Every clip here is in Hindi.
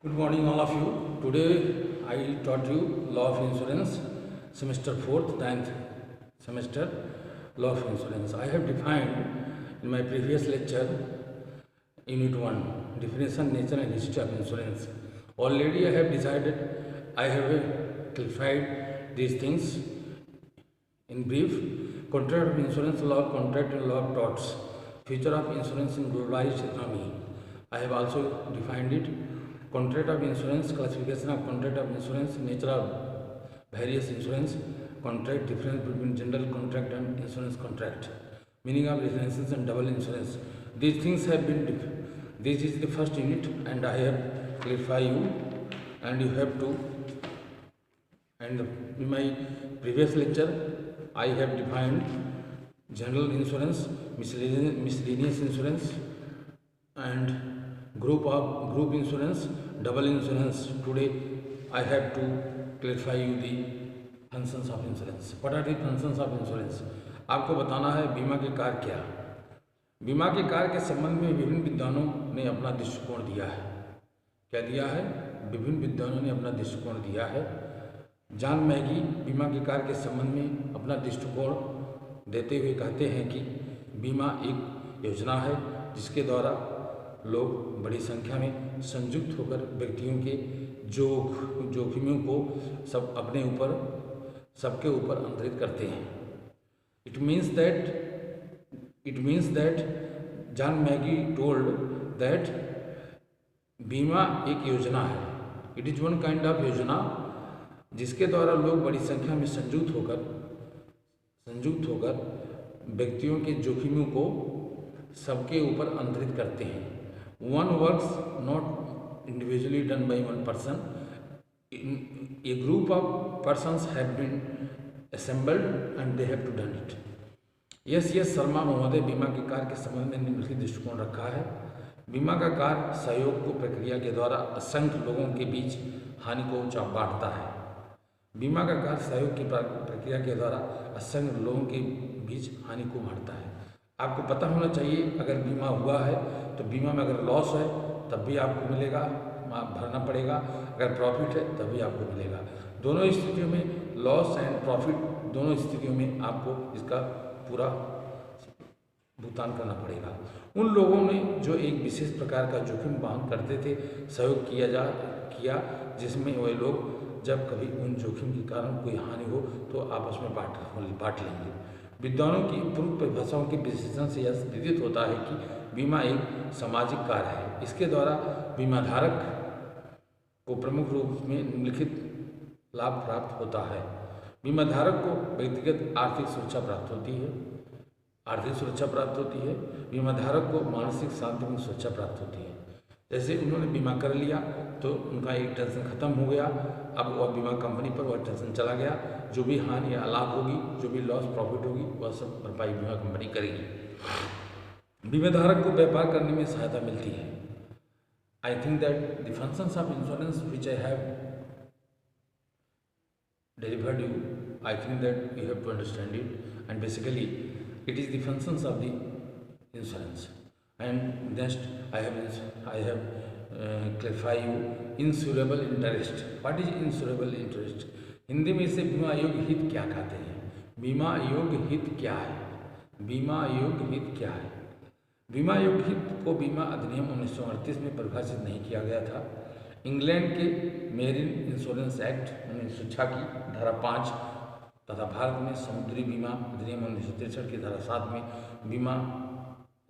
Good morning, all of you. Today I taught you law of insurance, semester 4th, 9th semester, law of insurance. I have defined in my previous lecture, unit 1, definition, nature and history of insurance. Already I have decided, I have clarified these things in brief. Contract of insurance law, contract and law of torts, future of insurance in globalized economy. I have also defined it. Contract of insurance, classification of contract of insurance, nature of various insurance contract, difference between general contract and insurance contract, meaning of residences and double insurance. These things have been this is the first unit and I have clarified you, and you have to, and in my previous lecture I have defined general insurance, miscellaneous insurance and group insurance, double insurance. Today I have to clarify you the functions of insurance. What are the functions of insurance? आपको बताना है बीमा के कार्य क्या। बीमा के कार्य के संबंध में विभिन्न विद्वानों ने अपना दृष्टिकोण दिया है। क्या दिया है? विभिन्न विद्वानों ने अपना दृष्टिकोण दिया है। जॉन मैगी बीमा के कार्य के संबंध में अपना दृष्टिकोण देते हुए कहते हैं कि बीमा एक योजना है जिसके द्वारा लोग बड़ी संख्या में संयुक्त होकर व्यक्तियों के जोखिमों को सबके ऊपर अंतरित करते हैं। It means that John Maggi told that बीमा एक योजना है। It is one kind of योजना जिसके द्वारा लोग बड़ी संख्या में संयुक्त होकर व्यक्तियों के जोखिमों को सबके ऊपर अंतरित करते हैं। One works not individually done by one person. A group of persons have been assembled and they have to done it. Yes Sharma महोदय बीमा के कार्य के संबंध में निम्नलिखित दृष्टिकोण रखा है। बीमा का कार्य सहयोग को प्रक्रिया के द्वारा असंख्य लोगों के बीच हानि को बांटता है। बीमा का कार्य सहयोग की प्रक्रिया के द्वारा असंख्य लोगों के बीच हानि को बांटता है। आपको पता होना चाहिए, अगर बीमा हुआ है तो बीमा में अगर लॉस है तब भी आपको मिलेगा, भरना पड़ेगा, अगर प्रॉफिट है तब भी आपको मिलेगा। दोनों स्थितियों में लॉस एंड प्रॉफिट, दोनों स्थितियों में आपको इसका पूरा भुगतान करना पड़ेगा। उन लोगों ने जो एक विशेष प्रकार का जोखिम वहन करते थे, सहयोग किया जिसमें वे लोग जब कभी उन जोखिम के कारण कोई हानि हो तो आपस में बांट लेंगे। विद्वानों की पूर्व परिभाषाओं के विश्लेषण से यह विदित होता है कि बीमा एक सामाजिक कार्य है। इसके द्वारा बीमाधारक को प्रमुख रूप में निम्नलिखित लाभ प्राप्त होता है। बीमाधारक को व्यक्तिगत आर्थिक सुरक्षा प्राप्त होती है। बीमाधारक को मानसिक शांति सुरक्षा प्राप्त होती है। जैसे उन्होंने बीमा कर लिया तो उनका एक टेंशन खत्म हो गया, अब वह बीमा कंपनी पर वह टेंशन चला गया। जो भी हानि या लाभ होगी, जो भी लॉस प्रॉफिट होगी, वह सब भरपाई बीमा कंपनी करेगी। बीमाधारक को व्यापार करने में सहायता मिलती है। I think that the functions of insurance which I have delivered you, I think that you have to understand it, and basically it is the functions of the insurance. And next I have clarified you insurable interest. What is insurable interest? Hindi में इसे बीमा योग्य हित क्या कहते हैं? बीमा योग्य हित क्या है? बीमा योग्य हित क्या है? बीमा योग्य हित को बीमा अधिनियम 1938 में परिभाषित नहीं किया गया था। इंग्लैंड के मेरीन इंश्योरेंस एक्ट 1906 की धारा 5 तथा भारत में समुद्री बीमा अधिनियम 1963 की धारा 7 में बीमा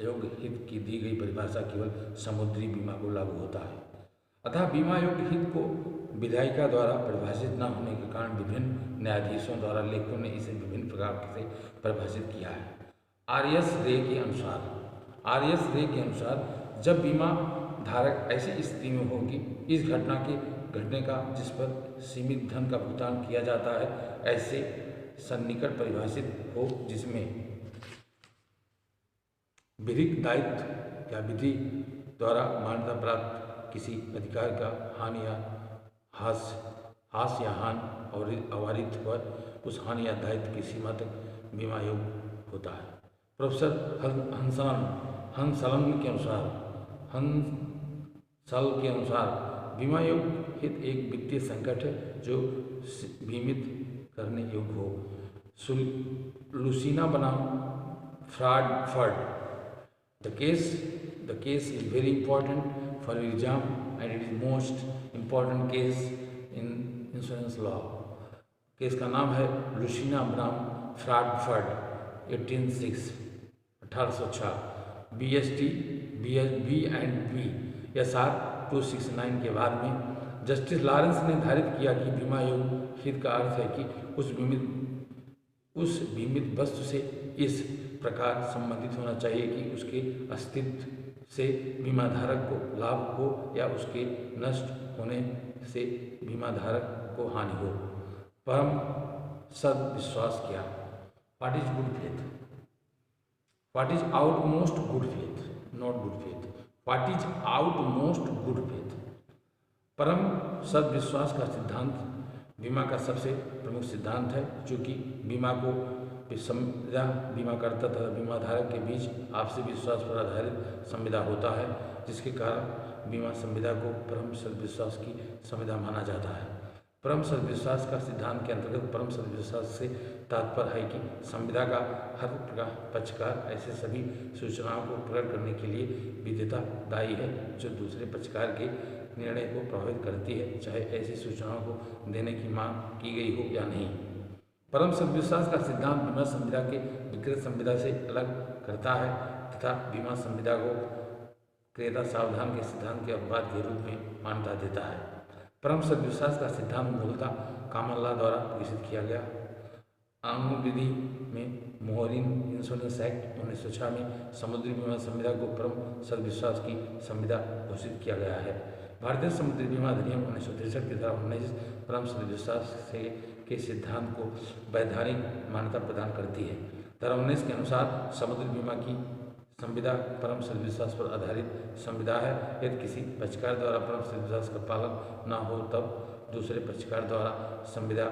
योग्य हित की दी गई परिभाषा केवल समुद्री बीमा को लागू होता है। अतः बीमा योग्य हित को विधायिका द्वारा परिभाषित न होने के कारण विभिन्न न्यायाधीशों द्वारा लेखकों ने इसे विभिन्न प्रकार से परिभाषित किया है। आर.एस. रे के अनुसार जब बीमा धारक ऐसी स्थिति में हो कि इस घटने का जिस पर सीमित धन का भुगतान किया जाता है, ऐसे सन्निकट परिभाषित हो जिसमें विधिक दायित्व या विधि द्वारा मान्यता प्राप्त किसी अधिकार का हानि या हास या हान और अवारित हुआ उस हानि या दायित्व की सीमा तक बीमा योग्य होता है। प्रोफेसर हंसलन के अनुसार बीमा योग्य हित एक वित्तीय संकट है जो बीमित करने योग्य हो। लुसीना बनाम fraud. The case is very important for exam and it is most important case in insurance law. Case का नाम है लुसीना बनाम फ्रॉड 1806 BST BSBSR 269 के बाद में जस्टिस लॉरेंस ने निर्धारित किया कि बीमा योग्य हित का अर्थ है कि उस बीमित वस्तु से इस प्रकार संबंधित होना चाहिए कि उसके अस्तित्व से बीमाधारक को लाभ हो या उसके नष्ट होने से बीमाधारक को हानि हो। परम सद्विश्वास क्या? What is good faith? What is outmost good faith? Not good faith. What is outmost good faith? परम सद्विश्वास का सिद्धांत बीमा का सबसे प्रमुख सिद्धांत है, चूँकि बीमा को संविदा बीमाकर्ता तथा बीमाधारक के बीच आपसी विश्वास पर आधारित संविदा होता है, जिसके कारण बीमा संविदा को परम सद्विश्वास की संविदा माना जाता है। परम सद्विश्वास का सिद्धांत के अंतर्गत परम सद्विश्वास से तात्पर्य है कि संविदा का हर पक्षकार ऐसे सभी सूचनाओं को प्रकट करने के लिए विधेयता दायी है जो दूसरे पक्षकार के निर्णय को प्रभावित करती है, चाहे ऐसी सूचनाओं को देने की मांग की गई हो या नहीं। परम सद्विश्वास का सिद्धांत बीमा संविदा के विकृत संविदा से अलग करता है तथा बीमा संविदा को क्रेता सावधान के सिद्धांत के अपवाद के रूप में मान्यता देता है। परम सद्विश्वास का सिद्धांत मूलतः कॉमन लॉ द्वारा विकसित किया गया। अनुविधि में मोहरीन इंश्योरेंस एक्ट 1906 में समुद्री बीमा संविदा को परम सद्विश्वास की संविदा घोषित किया गया है। भारतीय समुद्री बीमा अधिनियम 1963 की धारा 19 परम सद्विश्वास के सिद्धांत को वैधानिक मान्यता प्रदान करती है। धारा 19 के अनुसार समुद्री बीमा की संविदा परम सद्विश्वास पर आधारित संविदा है। यदि किसी पक्षकार द्वारा परम सद्विश्वास का पालन न हो तब दूसरे पक्षकार द्वारा संविदा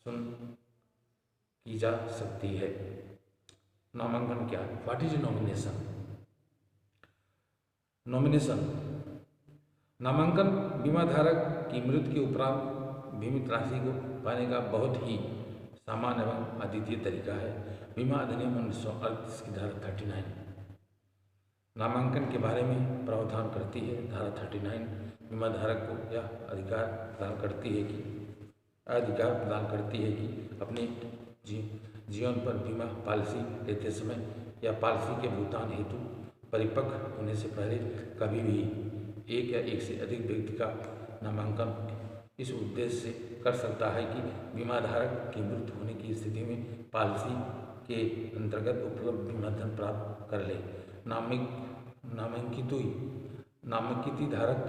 सुन की जा सकती है। नामांकन क्या है? What is nomination? नामांकन बीमाधारक की मृत्यु के उपरांत बीमित राशि को पाने का बहुत ही सामान्य एवं अद्वितीय तरीका है। बीमा अधिनियम 1938 की धारा 39 नामांकन के बारे में प्रावधान करती है। धारा 39 बीमाधारक को यह अधिकार प्रदान करती है कि अपने जीवन पर बीमा पॉलिसी लेते समय या पॉलिसी के भुगतान हेतु परिपक्व होने से पहले कभी भी एक या एक से अधिक व्यक्ति का नामांकन इस उद्देश्य से कर सकता है कि बीमाधारक की मृत्यु होने की स्थिति में पॉलिसी के अंतर्गत उपलब्ध बीमा धन प्राप्त कर ले। नामांकित धारक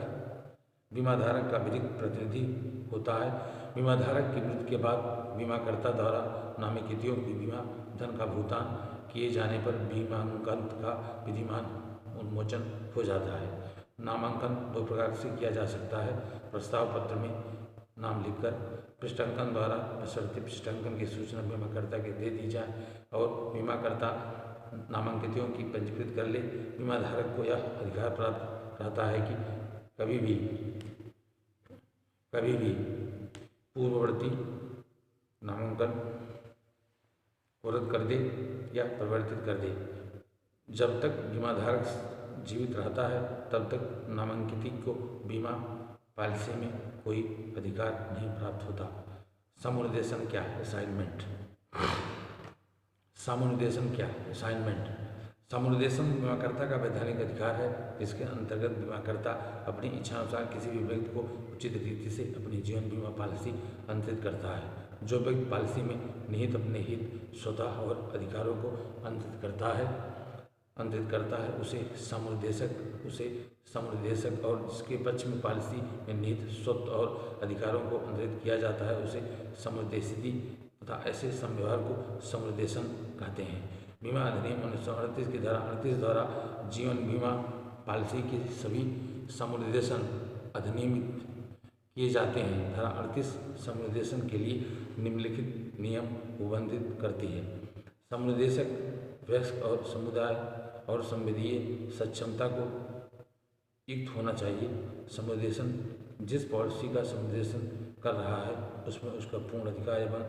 बीमाधारक का विधिक प्रतिनिधि होता है। बीमाधारक की मृत्यु के बाद बीमाकर्ता द्वारा नामांकितों की बीमा धन का भुगतान किए जाने पर बीमांकन का विधिमान उन्मोचन हो जाता है। नामांकन दो प्रकार से किया जा सकता है। प्रस्ताव पत्र में नाम लिखकर पृष्ठांकन द्वारा बशर्ते पृष्ठांकन की सूचना बीमाकर्ता के दे दी जाए और बीमाकर्ता नामांकितों की पंजीकृत कर ले। बीमाधारक को यह अधिकार प्राप्त रहता है कि कभी भी पूर्ववर्ती नामांकन को रद्द कर दे या परिवर्तित कर दे। जब तक बीमाधारक जीवित रहता है तब तक नामांकित को बीमा पॉलिसी में कोई अधिकार नहीं प्राप्त होता। समुर्देशन क्या है? असाइनमेंट। समुर्देशन क्या है? असाइनमेंट। समुर्देशन बीमाकर्ता का वैधानिक अधिकार है। इसके अंतर्गत बीमाकर्ता अपनी इच्छानुसार किसी भी व्यक्ति को उचित रीति से अपनी जीवन बीमा पॉलिसी अंतरित करता है। जो व्यक्ति पॉलिसी में निहित अपने हित स्वतः और अधिकारों को अंतरित करता है उसे समुर्देशक और जिसके पक्ष में पॉलिसी में निहित स्वत्व और अधिकारों को अंतरित किया जाता है उसे समुर्देशिती तथा ऐसे संव्यवहार को समुर्देशन कहते हैं। बीमा अधिनियम 1938 की धारा 38 द्वारा जीवन बीमा पॉलिसी के सभी समुर्देशन अधिनियमित किए जाते हैं। धारा 38 समुर्देशन के लिए निम्नलिखित नियम उल्लंघित करती है। समुर्देशक वयस्क और समुदाय और संविधीय सक्षमता को युक्त होना चाहिए। समुदेशन जिस पॉलिसी का समुदेशन कर रहा है उसमें उसका पूर्ण अधिकार एवं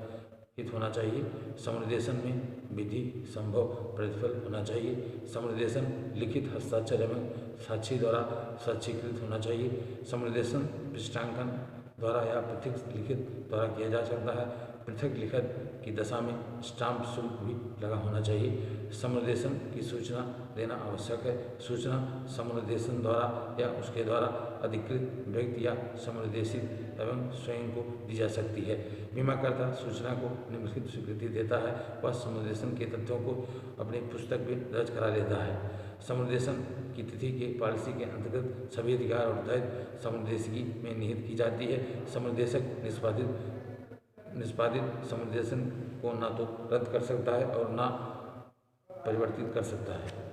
हित होना चाहिए। समुदेशन में विधि संभव प्रतिफल होना चाहिए। समुदेशन लिखित हस्ताक्षर एवं साक्षी द्वारा साक्षीकृत होना चाहिए। समुदेशन पृष्ठांकन द्वारा या पृथक लिखित द्वारा किया जा सकता है। पृथक लिखित की दशा में स्टाम्प शुल्क भी लगा होना चाहिए। समुदेशन की सूचना देना आवश्यक है। सूचना समुदेशन द्वारा या उसके द्वारा अधिकृत व्यक्ति या समुदेशित एवं स्वयं को दी जा सकती है। बीमाकर्ता सूचना को निम्नलिखित स्वीकृति देता है। वह समुदेशन के तथ्यों को अपनी पुस्तक में दर्ज करा लेता है। समुदेशन की तिथि के पॉलिसी के अंतर्गत सभी अधिकार और दायित्व समुदेशिकी में निहित की जाती है। समुदेशक निष्पादित समुदेशन को न तो रद्द कर सकता है और न परिवर्तित कर सकता है।